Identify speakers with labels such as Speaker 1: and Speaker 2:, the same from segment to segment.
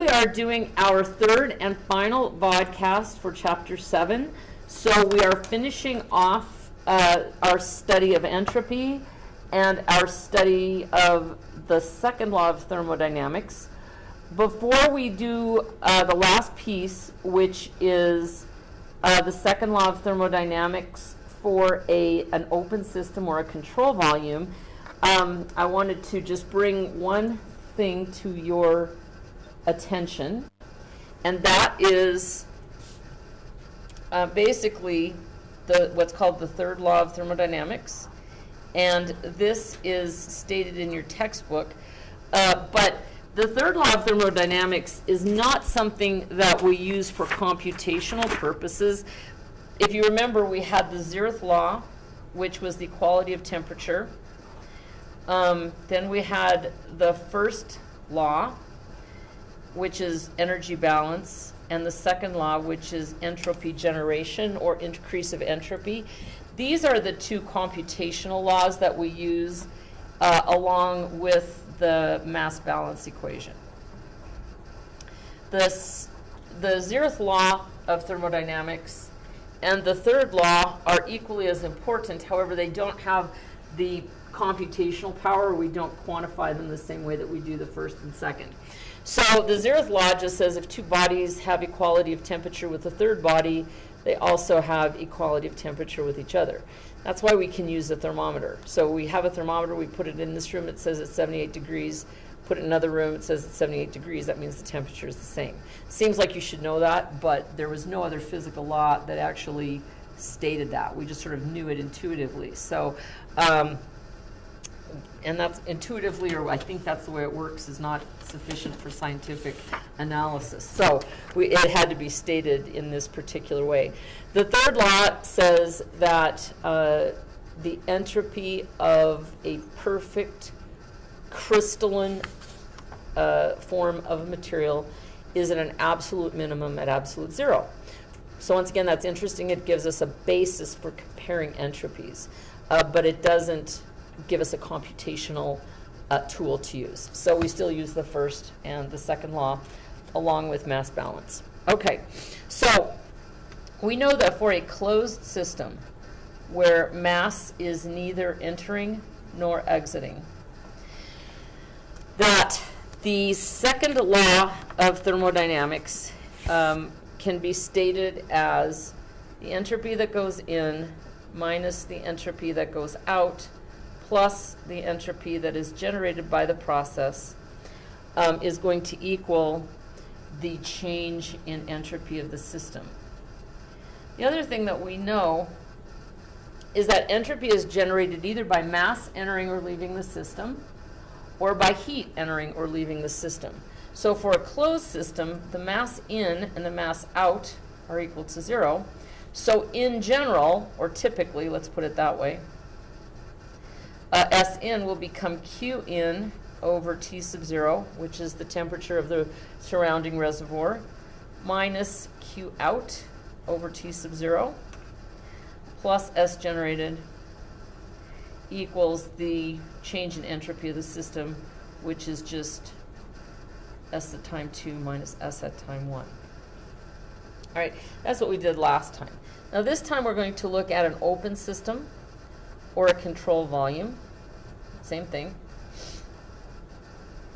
Speaker 1: We are doing our third and final vodcast for Chapter 7. So we are finishing off our study of entropy and our study of the second law of thermodynamics. Before we do the last piece, which is the second law of thermodynamics for an open system or a control volume, I wanted to just bring one thing to your attention, and that is basically what's called the third law of thermodynamics, and this is stated in your textbook, but the third law of thermodynamics is not something that we use for computational purposes. If you remember, we had the zeroth law, which was the equality of temperature. Then we had the first law, which is energy balance, and the second law, which is entropy generation or increase of entropy. These are the two computational laws that we use along with the mass balance equation. The zeroth law of thermodynamics and the third law are equally as important. However, they don't have the computational power. We don't quantify them the same way that we do the first and second. So the zeroth law just says if two bodies have equality of temperature with the third body, they also have equality of temperature with each other. That's why we can use a thermometer. So we have a thermometer, we put it in this room, it says it's 78 degrees. Put it in another room, it says it's 78 degrees. That means the temperature is the same. Seems like you should know that, but there was no other physical law that actually stated that. We just sort of knew it intuitively. So, and that's intuitively, or I think that's the way it works, is not sufficient for scientific analysis. So it had to be stated in this particular way. The third law says that the entropy of a perfect crystalline form of a material is at an absolute minimum at absolute zero. So once again, that's interesting. It gives us a basis for comparing entropies, but it doesn't give us a computational tool to use. So we still use the first and the second law along with mass balance. Okay, so we know that for a closed system where mass is neither entering nor exiting, that the second law of thermodynamics can be stated as the entropy that goes in minus the entropy that goes out plus the entropy that is generated by the process is going to equal the change in entropy of the system. The other thing that we know is that entropy is generated either by mass entering or leaving the system, or by heat entering or leaving the system. So for a closed system, the mass in and the mass out are equal to zero. So in general, or typically, let's put it that way, S in will become Q in over T sub 0, which is the temperature of the surrounding reservoir, minus Q out over T sub 0, plus S generated equals the change in entropy of the system, which is just S at time 2 minus S at time 1. All right, that's what we did last time. Now this time we're going to look at an open system or a control volume. Same thing.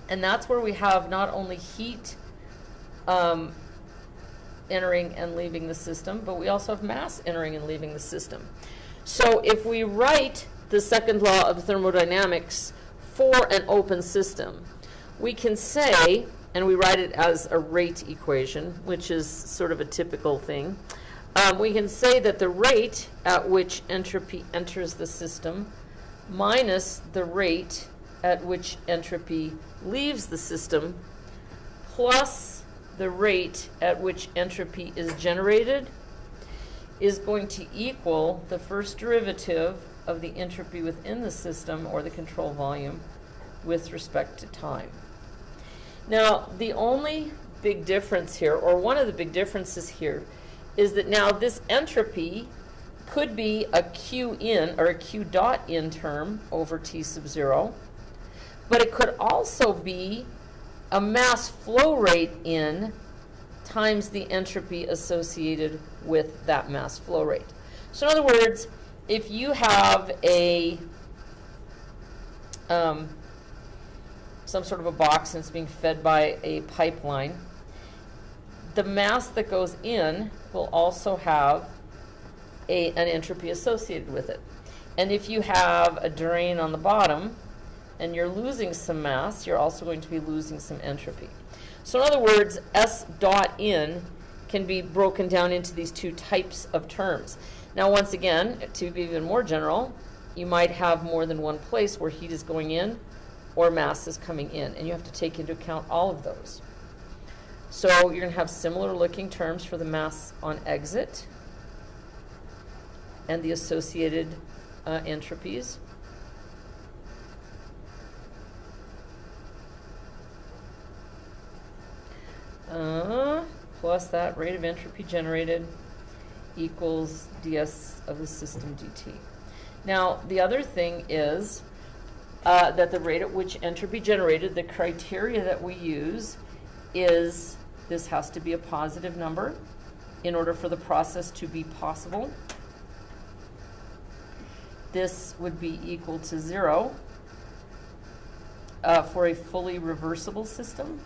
Speaker 1: And that's where we have not only heat entering and leaving the system, but we also have mass entering and leaving the system. So if we write the second law of thermodynamics for an open system, we can say, and we write it as a rate equation, which is sort of a typical thing, we can say that the rate at which entropy enters the system minus the rate at which entropy leaves the system plus the rate at which entropy is generated is going to equal the first derivative of the entropy within the system or the control volume with respect to time. Now, the only big difference here, or one of the big differences here, is that now this entropy could be a Q in, or a Q dot in term over T sub 0, but it could also be a mass flow rate in times the entropy associated with that mass flow rate. So in other words, if you have a some sort of a box and it's being fed by a pipeline, the mass that goes in will also have an entropy associated with it. And if you have a drain on the bottom and you're losing some mass, you're also going to be losing some entropy. So in other words, S dot in can be broken down into these two types of terms. Now once again, to be even more general, you might have more than one place where heat is going in or mass is coming in, and you have to take into account all of those. So you're going to have similar looking terms for the mass on exit and the associated entropies. Plus that rate of entropy generated equals ds of the system dt. Now, the other thing is that the rate at which entropy generated, the criteria that we use is this has to be a positive number in order for the process to be possible. This would be equal to 0 for a fully reversible system.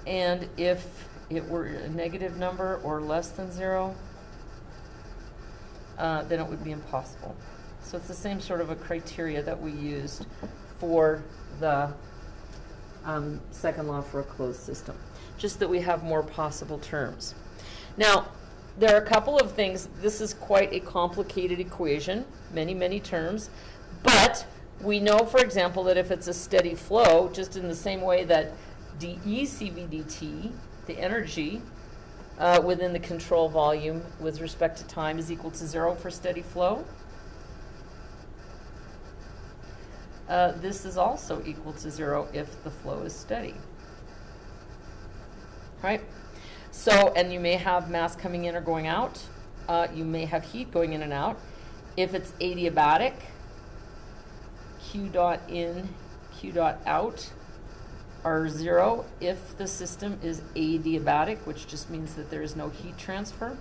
Speaker 1: And if it were a negative number or less than 0, then it would be impossible. So it's the same sort of a criteria that we used for the second law for a closed system, just that we have more possible terms. Now, there are a couple of things. This is quite a complicated equation, many, many terms, but we know, for example, that if it's a steady flow, just in the same way that dE CV dt, the energy within the control volume with respect to time is equal to 0 for steady flow. This is also equal to 0 if the flow is steady. Right? So, and you may have mass coming in or going out. You may have heat going in and out. If it's adiabatic, Q dot in, Q dot out are 0 if the system is adiabatic, which just means that there is no heat transfer.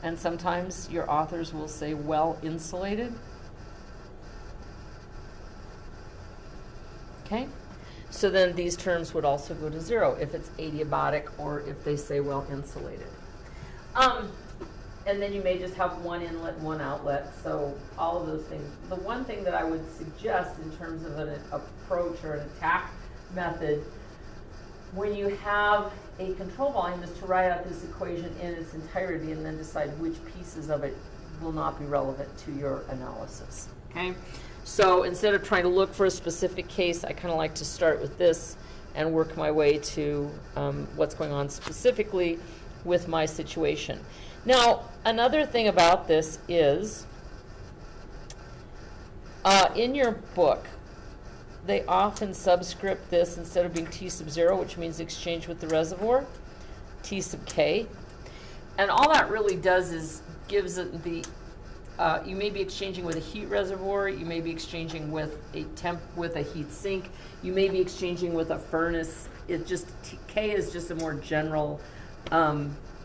Speaker 1: And sometimes your authors will say well insulated. Okay? So then these terms would also go to 0 if it's adiabatic or if they say well insulated. And then you may just have one inlet and one outlet, so all of those things. The one thing that I would suggest in terms of an approach or an attack method when you have a control volume is to write out this equation in its entirety and then decide which pieces of it will not be relevant to your analysis. Okay? So instead of trying to look for a specific case, I kind of like to start with this and work my way to what's going on specifically with my situation. Now, another thing about this is in your book, they often subscript this instead of being T sub 0, which means exchange with the reservoir, T sub K. And all that really does is gives it the you may be exchanging with a heat reservoir, you may be exchanging with a heat sink, you may be exchanging with a furnace. It just K is just a more general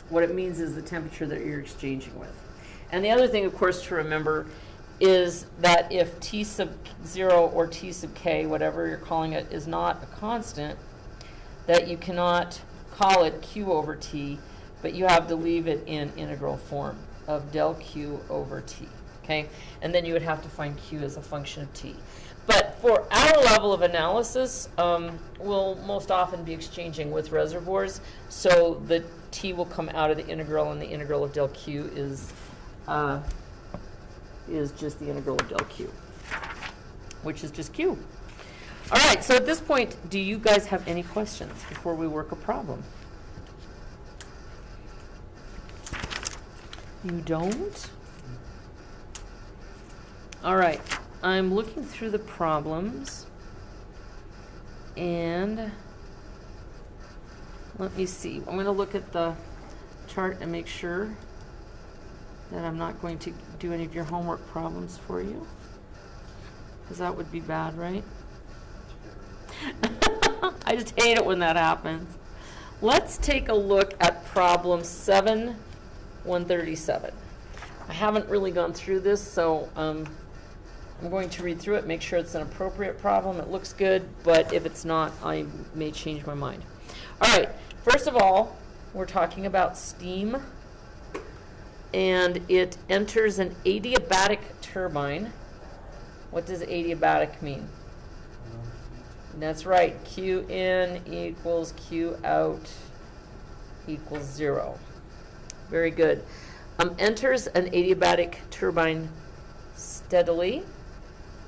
Speaker 1: what it means is the temperature that you're exchanging with. And the other thing, of course, to remember is that if T sub 0 or T sub K, whatever you're calling it, is not a constant, that you cannot call it Q over T, but you have to leave it in integral form of del Q over T, okay? And then you would have to find Q as a function of T. But for our level of analysis, we'll most often be exchanging with reservoirs, so the T will come out of the integral, and the integral of del Q is just the integral of del Q, which is just Q. All right, so at this point, do you guys have any questions before we work a problem? You don't? All right, I'm looking through the problems, and let me see. I'm going to look at the chart and make sure that I'm not going to do any of your homework problems for you, because that would be bad, right? I just hate it when that happens. Let's take a look at problem 7-137. I haven't really gone through this, so I'm going to read through it, make sure it's an appropriate problem. It looks good, but if it's not, I may change my mind. All right, first of all, we're talking about steam, and it enters an adiabatic turbine. What does adiabatic mean? That's right, Q in equals Q out equals 0. Very good. Enters an adiabatic turbine steadily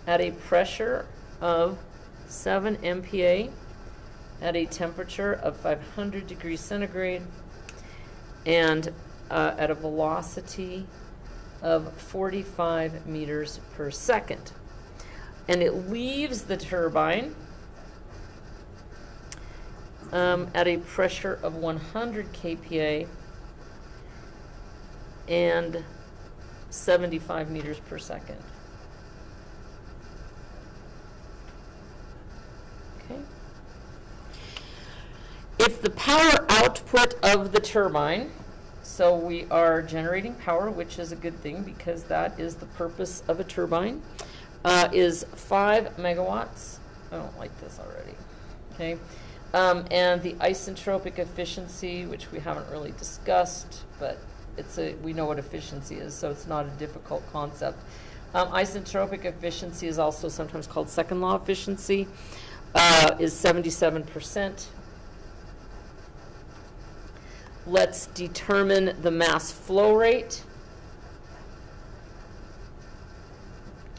Speaker 1: at a pressure of 7 MPa at a temperature of 500 degrees centigrade and at a velocity of 45 meters per second. And it leaves the turbine at a pressure of 100 kPa and 75 meters per second. Okay. If the power output of the turbine, so we are generating power, which is a good thing because that is the purpose of a turbine, is 5 megawatts. I don't like this already. Okay. And the isentropic efficiency, which we haven't really discussed, but we know what efficiency is, so it's not a difficult concept. Isentropic efficiency is also sometimes called second law efficiency, is 77%. Let's determine the mass flow rate.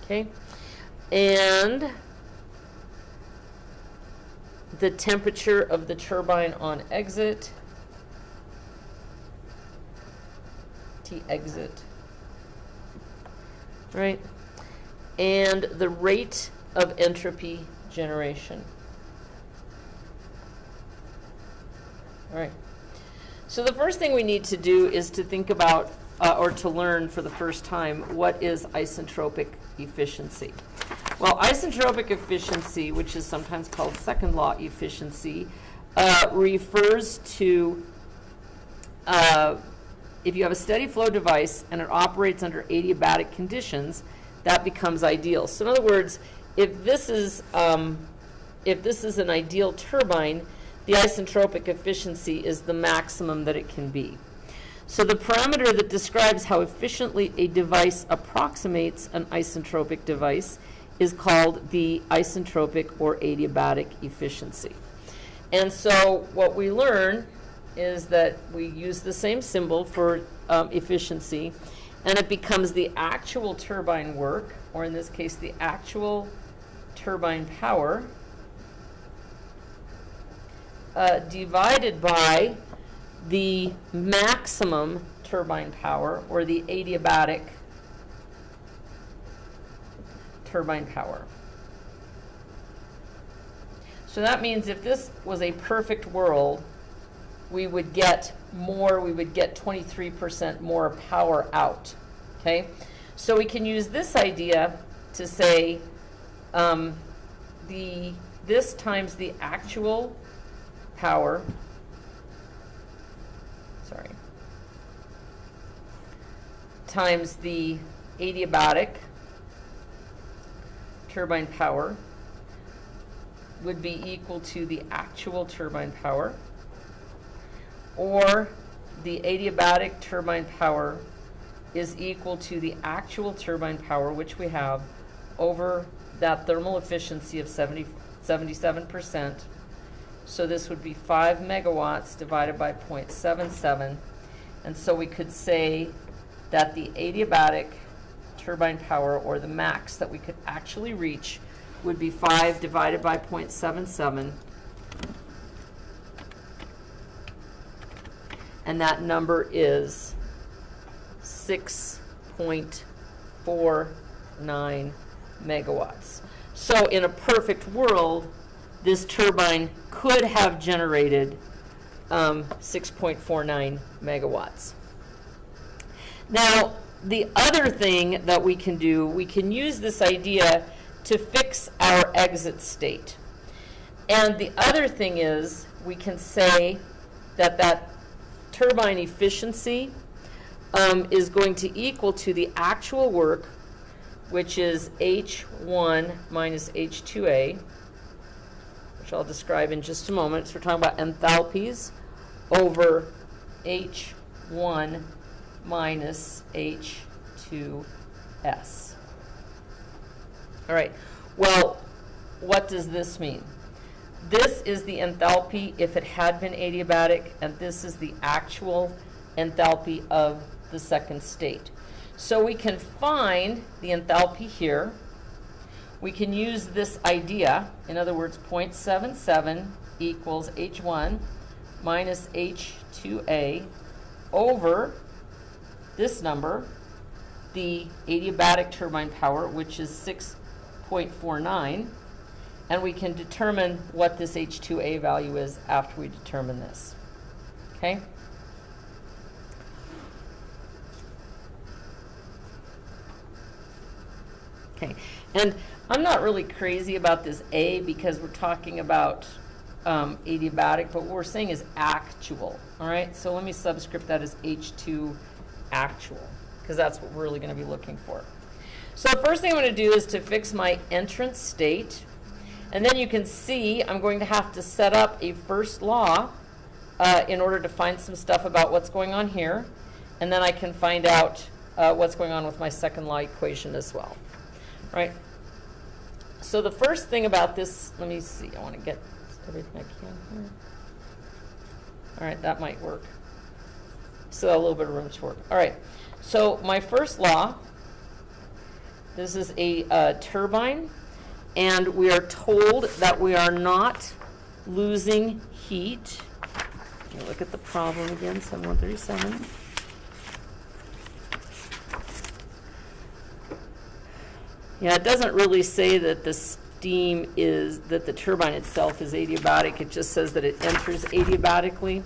Speaker 1: Okay, and the temperature of the turbine on exit, T exit, right? And the rate of entropy generation. All right. So the first thing we need to do is to think about, or to learn for the first time, what is isentropic efficiency? Well, isentropic efficiency, which is sometimes called second law efficiency, refers to if you have a steady flow device and it operates under adiabatic conditions, that becomes ideal. So in other words, if this is an ideal turbine, the isentropic efficiency is the maximum that it can be. So the parameter that describes how efficiently a device approximates an isentropic device is called the isentropic or adiabatic efficiency. And so what we learn is that we use the same symbol for efficiency, and it becomes the actual turbine work, or in this case, the actual turbine power, divided by the maximum turbine power, or the adiabatic turbine power. So that means if this was a perfect world, we would get more, we would get 23% more power out. Okay? So we can use this idea to say this times the actual power, times the adiabatic turbine power would be equal to the actual turbine power, or the adiabatic turbine power is equal to the actual turbine power, which we have, over that thermal efficiency of 77%. So this would be 5 megawatts divided by 0.77. And so we could say that the adiabatic turbine power, or the max that we could actually reach, would be 5 divided by 0.77. And that number is 6.49 megawatts. So in a perfect world, this turbine could have generated 6.49 megawatts. Now, the other thing that we can do, we can use this idea to fix our exit state. And the other thing is, we can say that that turbine efficiency is going to equal to the actual work, which is H1 minus H2A, which I'll describe in just a moment. So we're talking about enthalpies over H1 minus H2S. All right, well, what does this mean? This is the enthalpy if it had been adiabatic, and this is the actual enthalpy of the second state. So we can find the enthalpy here. We can use this idea, in other words, 0.77 equals H1 minus H2A over this number, the adiabatic turbine power, which is 6.49, and we can determine what this H2A value is after we determine this. Okay? Okay, and I'm not really crazy about this A because we're talking about adiabatic, but what we're saying is actual, all right? So let me subscript that as H2 actual, because that's what we're really going to be looking for. So the first thing I'm going to do is to fix my entrance state, and then you can see I'm going to have to set up a first law in order to find some stuff about what's going on here, and then I can find out what's going on with my second law equation as well. Right? So the first thing about this, let me see, I want to get everything I can here. All right, that might work. Still a little bit of room to work. All right, so my first law, this is a turbine, and we are told that we are not losing heat. Let me look at the problem again, 7137. Yeah, it doesn't really say that the steam is, that the turbine itself is adiabatic. It just says that it enters adiabatically.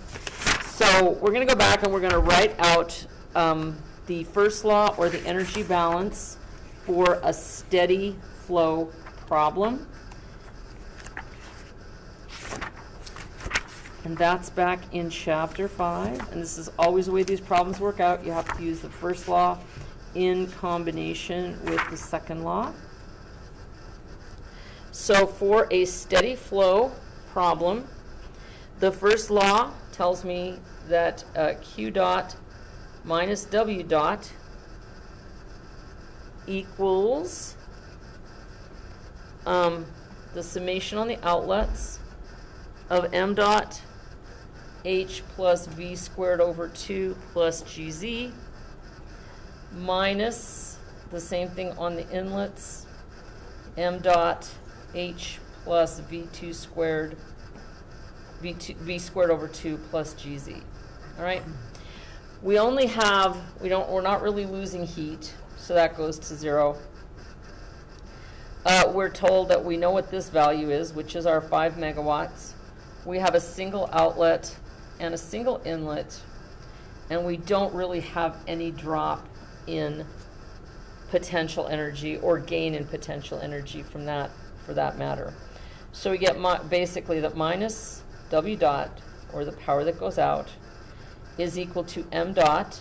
Speaker 1: So we're going to go back and we're going to write out the first law, or the energy balance, for a steady flow problem. And that's back in chapter 5. And this is always the way these problems work out. You have to use the first law in combination with the second law. So for a steady flow problem, the first law tells me that Q dot minus W dot equals the summation on the outlets of M dot H plus V squared over 2 plus GZ minus the same thing on the inlets, M dot H plus V2 squared, V squared over 2 plus GZ. All right? We only have, we're not really losing heat, so that goes to 0. We're told that we know what this value is, which is our 5 megawatts. We have a single outlet and a single inlet, and we don't really have any drop in potential energy or gain in potential energy from that, for that matter. So we get basically that minus W dot, or the power that goes out, is equal to M dot.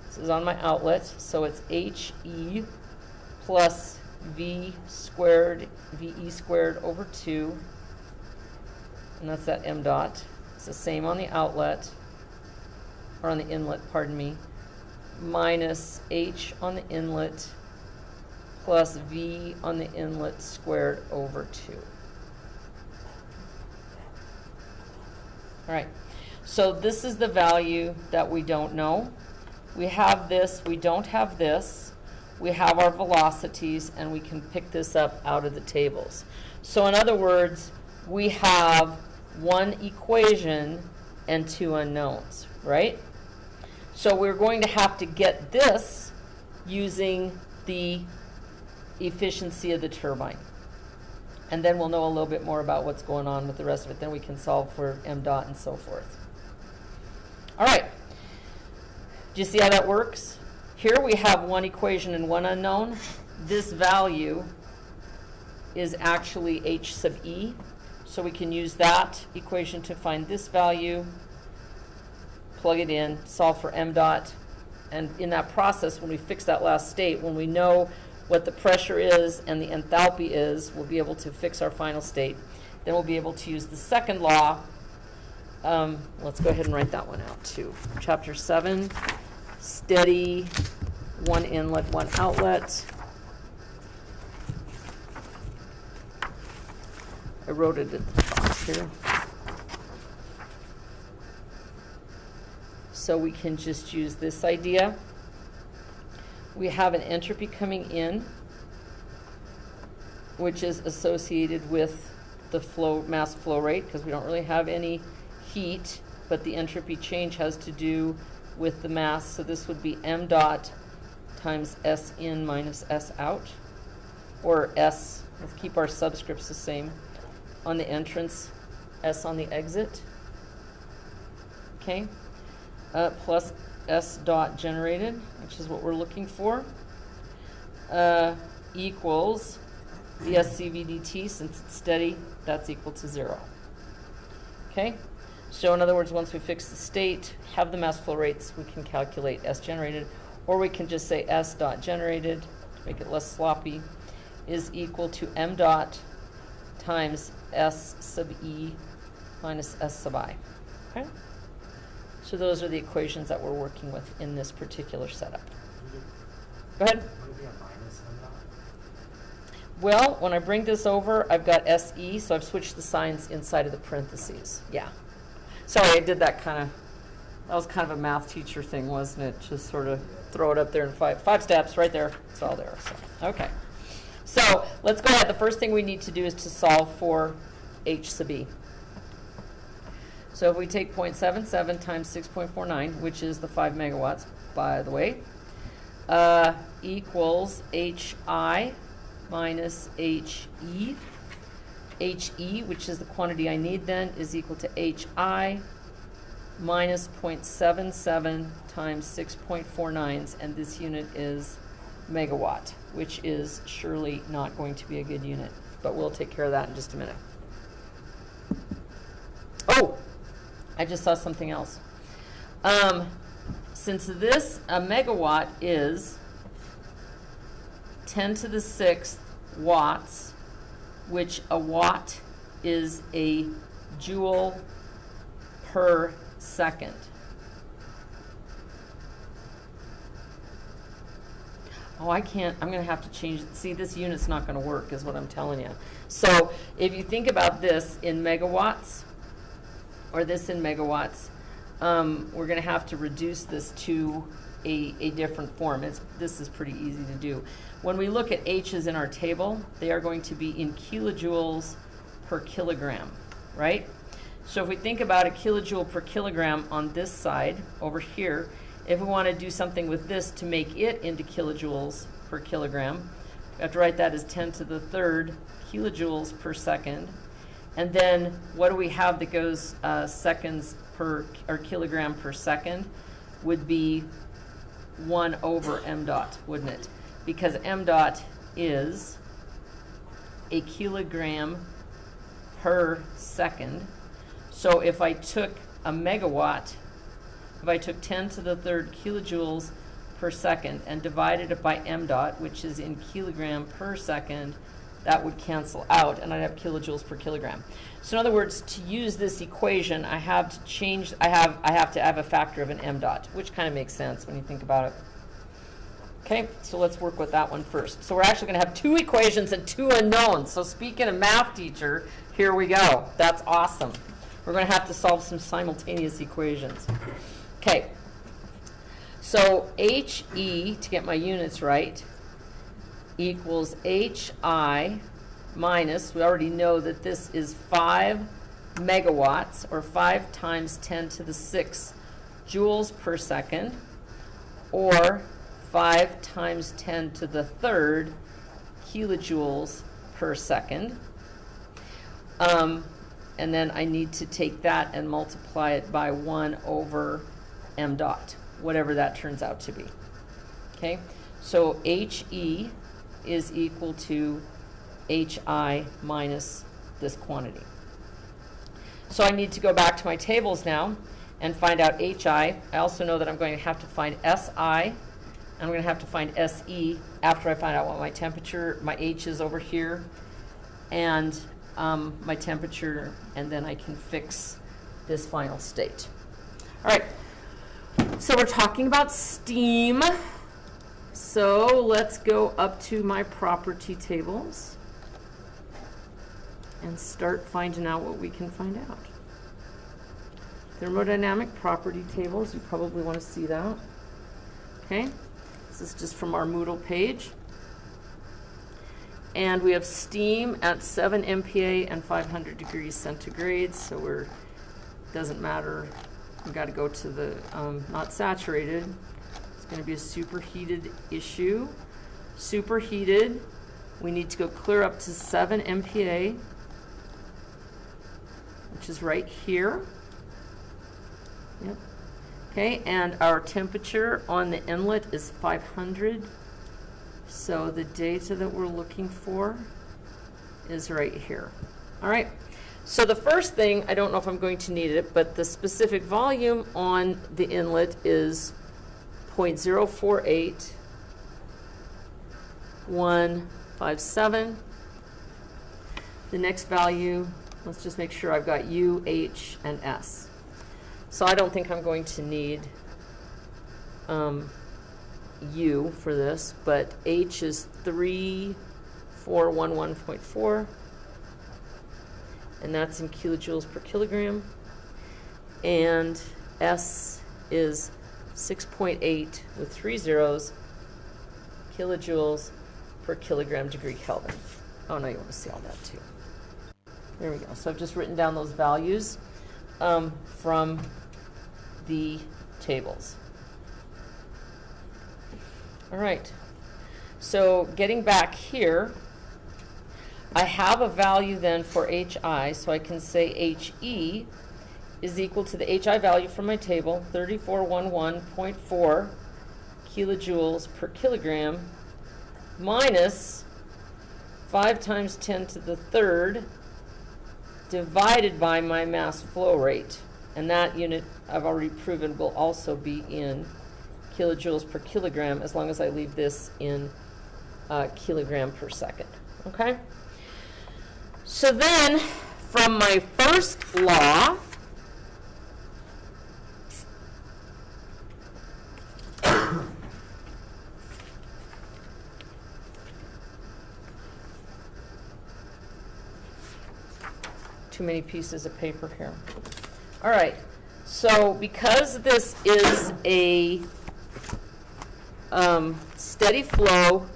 Speaker 1: This is on my outlet, so it's HE plus V squared, VE squared over 2, and that's that M dot. It's the same on the outlet, or on the inlet, pardon me, minus H on the inlet plus V on the inlet squared over 2. All right, so this is the value that we don't know. We have this, we don't have this. We have our velocities, and we can pick this up out of the tables. So in other words, we have one equation and 2 unknowns, right? So we're going to have to get this using the efficiency of the turbine. And then we'll know a little bit more about what's going on with the rest of it. Then we can solve for M dot and so forth. All right. Do you see how that works? Here we have one equation and one unknown. This value is actually H sub E. So we can use that equation to find this value, plug it in, solve for m dot, and in that process, when we fix that last state, when we know what the pressure is and the enthalpy is, we'll be able to fix our final state. Then we'll be able to use the second law. Let's go ahead and write that one out too. Chapter 7, steady, one inlet, one outlet. I wrote it at the top here. So we can just use this idea. We have an entropy coming in, which is associated with the mass flow rate, because we don't really have any heat, but the entropy change has to do with the mass. So this would be m dot times S in minus S out, or S, let's keep our subscripts the same, on the entrance, S on the exit, okay, plus S dot generated, which is what we're looking for, equals the SCV dt, since it's steady, that's equal to 0. Okay? So in other words, once we fix the state, have the mass flow rates, we can calculate S generated, or we can just say S dot generated, to make it less sloppy, is equal to m dot times S sub E minus S sub I. Okay? So those are the equations that we're working with in this particular setup. Go ahead. Well, when I bring this over, I've got SE, so I've switched the signs inside of the parentheses. Yeah. Sorry, I did that that was kind of a math teacher thing, wasn't it? Just sort of throw it up there in five steps, right there. It's all there. So, okay. So let's go ahead. The first thing we need to do is to solve for H sub E. So if we take 0.77 times 6.49, which is the 5 megawatts, by the way, equals HI minus HE. HE, which is the quantity I need then, is equal to HI minus 0.77 times 6.49, and this unit is megawatt, which is surely not going to be a good unit, but we'll take care of that in just a minute. Oh, I just saw something else. Since this, a megawatt is 10 to the 6th watts, which a watt is a joule per second. Oh, I can't, I'm going to have to change it. See, this unit's not going to work, is what I'm telling you. So if you think about this in megawatts, or this in megawatts, we're going to have to reduce this to a different form. This is pretty easy to do. When we look at H's in our table, they are going to be in kilojoules per kilogram, right? So if we think about a kilojoule per kilogram on this side, over here, if we want to do something with this to make it into kilojoules per kilogram, we have to write that as 10 to the 3rd kilojoules per second. And then what do we have that goes seconds per, or kilogram per second, would be 1 over m dot, wouldn't it? Because m dot is a kilogram per second. So if I took a megawatt, if I took 10 to the 3rd kilojoules per second and divided it by m dot, which is in kilogram per second, that would cancel out, and I'd have kilojoules per kilogram. So in other words, to use this equation, I have to change, I have to have a factor of an m dot, which kind of makes sense when you think about it. Okay, so let's work with that one first. So we're actually going to have 2 equations and 2 unknowns. So speaking of math teacher, here we go. That's awesome. We're going to have to solve some simultaneous equations. Okay, so HE, to get my units right, equals HI minus, we already know that this is 5 megawatts, or 5 times 10 to the 6 joules per second, or 5 times 10 to the 3rd kilojoules per second. And then I need to take that and multiply it by 1 over m dot, whatever that turns out to be. Okay, so HE is equal to HI minus this quantity. So I need to go back to my tables now and find out HI. I also know that I'm going to have to find SI, and I'm going to have to find SE after I find out what my temperature, my H is over here, and my temperature, and then I can fix this final state. All right, so we're talking about steam. So let's go up to my property tables and start finding out what we can find out. Thermodynamic property tables, you probably want to see that. Okay, this is just from our Moodle page. And we have steam at 7 MPa and 500 degrees centigrade, so we're, doesn't matter, we've got to go to the not saturated. It's going to be a superheated issue. Superheated, we need to go clear up to 7 MPa, which is right here. Yep. Okay, and our temperature on the inlet is 500. So the data that we're looking for is right here. All right, so the first thing, I don't know if I'm going to need it, but the specific volume on the inlet is 0.048157. The next value, let's just make sure I've got U, H, and S. So I don't think I'm going to need U for this, but H is 3411.4, and that's in kilojoules per kilogram, and S is 6.8 with 3 zeros kilojoules per kilogram degree Kelvin. Oh, no, you want to see all that too. There we go. So I've just written down those values from the tables. All right, so getting back here, I have a value then for HI, so I can say HE is equal to the HI value from my table, 3411.4 kilojoules per kilogram, minus 5 times 10 to the third divided by my mass flow rate. And that unit I've already proven will also be in kilojoules per kilogram, as long as I leave this in kilogram per second. Okay? So then, from my first law, too many pieces of paper here. All right, so because this is a steady flow,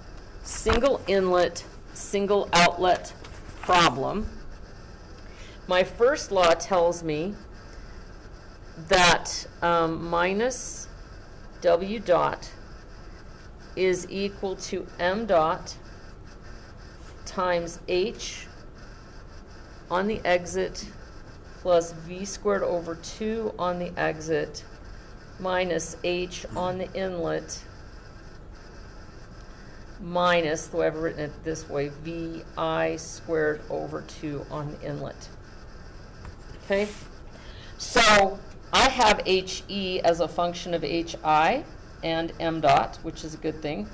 Speaker 1: single inlet, single outlet problem, my first law tells me that minus W dot is equal to M dot times H on the exit plus V squared over 2 on the exit minus H on the inlet minus, the way I've written it this way, VI squared over 2 on the inlet. Okay? So I have HE as a function of HI and M dot, which is a good thing.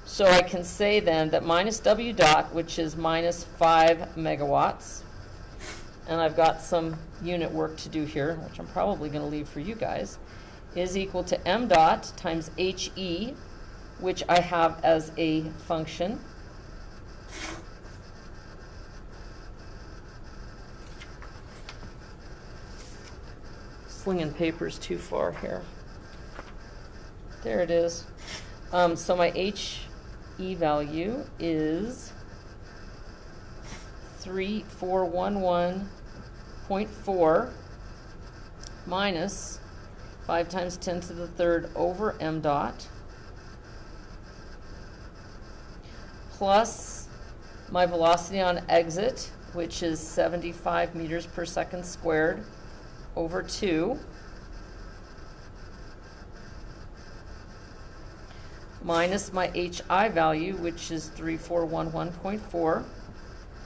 Speaker 1: So I can say then that minus W dot, which is minus 5 megawatts, and I've got some unit work to do here, which I'm probably going to leave for you guys, is equal to M dot times HE, which I have as a function, slinging papers too far here. There it is. So my HE value is 3411.4 minus 5 times 10 to the third over M dot plus my velocity on exit, which is 75 meters per second squared over 2, minus my HI value, which is 3411.4.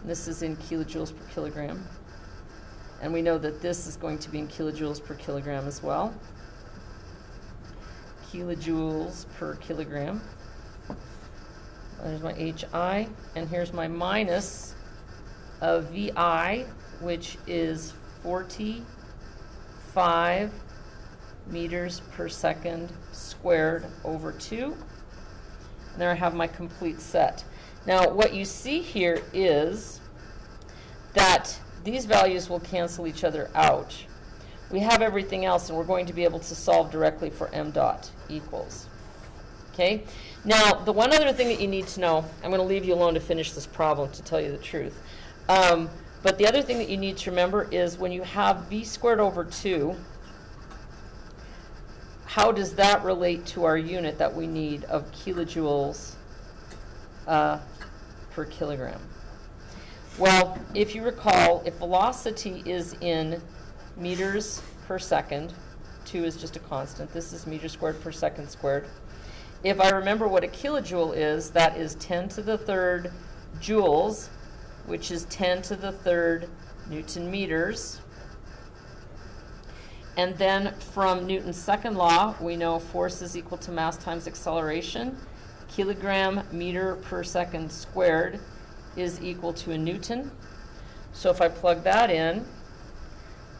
Speaker 1: This is in kilojoules per kilogram. And we know that this is going to be in kilojoules per kilogram as well. Kilojoules per kilogram. There's my HI, and here's my minus of VI, which is 45 meters per second squared over 2. And there I have my complete set. Now, what you see here is that these values will cancel each other out. We have everything else, and we're going to be able to solve directly for m dot equals. Okay? Now, the one other thing that you need to know, I'm going to leave you alone to finish this problem, to tell you the truth. But the other thing that you need to remember is when you have v squared over 2, how does that relate to our unit that we need of kilojoules per kilogram? Well, if you recall, if velocity is in meters per second, 2 is just a constant. This is meters squared per second squared. If I remember what a kilojoule is, that is 10 to the third joules, which is 10 to the third Newton meters. And then from Newton's second law, we know force is equal to mass times acceleration. Kilogram meter per second squared is equal to a Newton. So if I plug that in,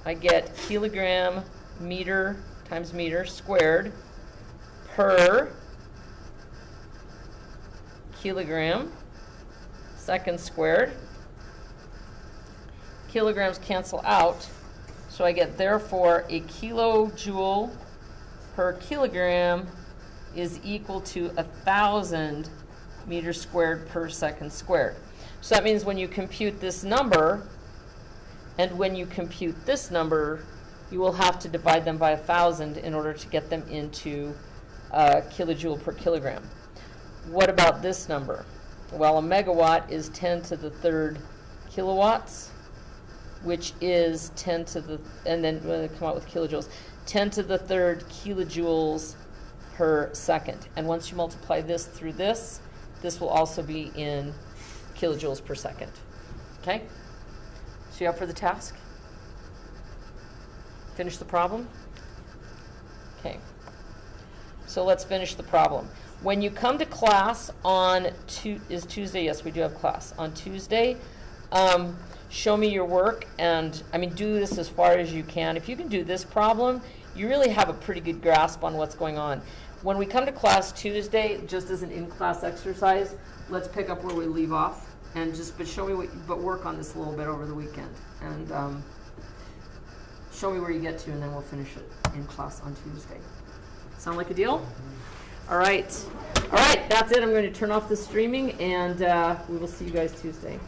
Speaker 1: I get kilogram meter times meter squared per kilogram second squared. Kilograms cancel out, so I get therefore a kilojoule per kilogram is equal to 1,000 meters squared per second squared. So that means when you compute this number and when you compute this number, you will have to divide them by 1,000 in order to get them into kilojoule per kilogram. What about this number? Well, a megawatt is 10 to the third kilowatts, which is 10 to the, and then when they come out with kilojoules, 10 to the third kilojoules per second. And once you multiply this through this, this will also be in kilojoules per second. Okay? So you up for the task? Finish the problem? Okay. So let's finish the problem. When you come to class on Tuesday? Yes, we do have class. On Tuesday, show me your work, and do this as far as you can. If you can do this problem, you really have a pretty good grasp on what's going on. When we come to class Tuesday, just as an in-class exercise, let's pick up where we leave off, and but show me but work on this a little bit over the weekend, and show me where you get to, and then we'll finish it in class on Tuesday. Sound like a deal? All right, that's it. I'm going to turn off the streaming, and we will see you guys Tuesday.